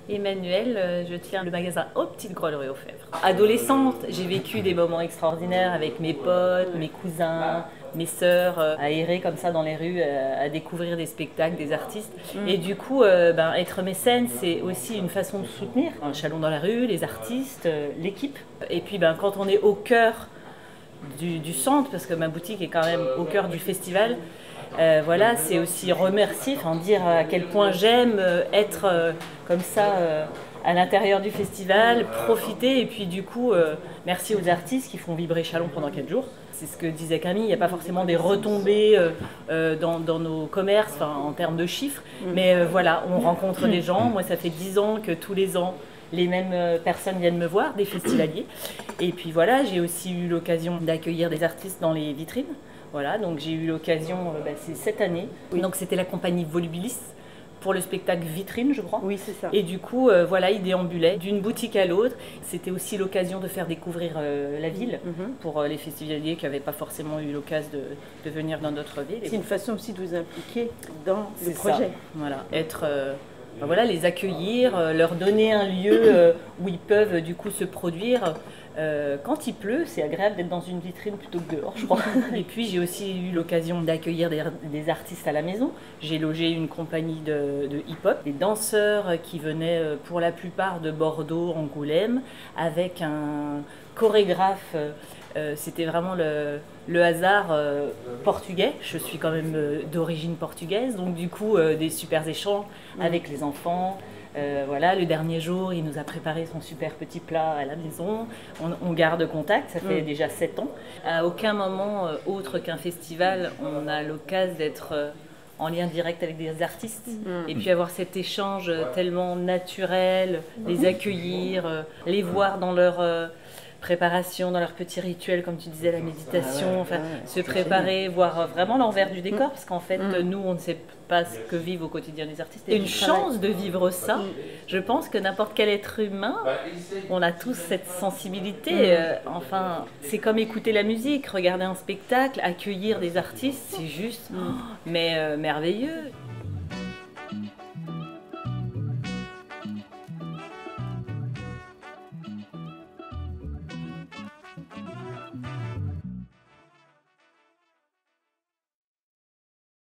Emmanuel, je tiens le magasin aux Petites Grolleries aux Fèvres. Adolescente, j'ai vécu des moments extraordinaires avec mes potes, mes cousins, mes sœurs, à errer comme ça dans les rues, à découvrir des spectacles, des artistes. Et du coup, être mécène, c'est aussi une façon de soutenir un Chalon dans la rue, les artistes, l'équipe. Et puis quand on est au cœur du centre, parce que ma boutique est quand même au cœur du festival, voilà, c'est aussi remercier, dire à quel point j'aime être comme ça à l'intérieur du festival, profiter et puis du coup merci aux artistes qui font vibrer Chalon pendant 4 jours. C'est ce que disait Camille, il n'y a pas forcément des retombées dans nos commerces en termes de chiffres, mais voilà, on rencontre des gens. Moi ça fait 10 ans que tous les ans les mêmes personnes viennent me voir, des festivaliers. Et puis voilà, j'ai aussi eu l'occasion d'accueillir des artistes dans les vitrines. Voilà, donc j'ai eu l'occasion, c'est cette année. Oui. Donc c'était la compagnie Volubilis pour le spectacle Vitrine, je crois. Oui, c'est ça. Et du coup, voilà, ils déambulaient d'une boutique à l'autre. C'était aussi l'occasion de faire découvrir la ville pour les festivaliers qui n'avaient pas forcément eu l'occasion de venir dans notre ville. C'est une façon aussi de vous impliquer dans le projet. Ça. Voilà, être... voilà, les accueillir, leur donner un lieu où ils peuvent du coup se produire. Quand il pleut, c'est agréable d'être dans une vitrine plutôt que dehors, je crois. Et puis j'ai aussi eu l'occasion d'accueillir des artistes à la maison. J'ai logé une compagnie de hip-hop, des danseurs qui venaient pour la plupart de Bordeaux, Angoulême, avec un chorégraphe. C'était vraiment le hasard portugais. Je suis quand même d'origine portugaise, donc du coup des super échanges avec les enfants. Voilà, le dernier jour, il nous a préparé son super petit plat à la maison. On garde contact, ça fait déjà 7 ans. À aucun moment autre qu'un festival, on a l'occasion d'être en lien direct avec des artistes. Et puis avoir cet échange tellement naturel, les accueillir, les voir dans leur... préparation, dans leurs petits rituels, comme tu disais, la méditation, se préparer, voir vraiment l'envers du décor, parce qu'en fait, nous, on ne sait pas ce que vivent au quotidien les artistes. Et une chance de vivre ça. Je pense que n'importe quel être humain, on a tous cette sensibilité. C'est comme écouter la musique, regarder un spectacle, accueillir des artistes, c'est juste merveilleux.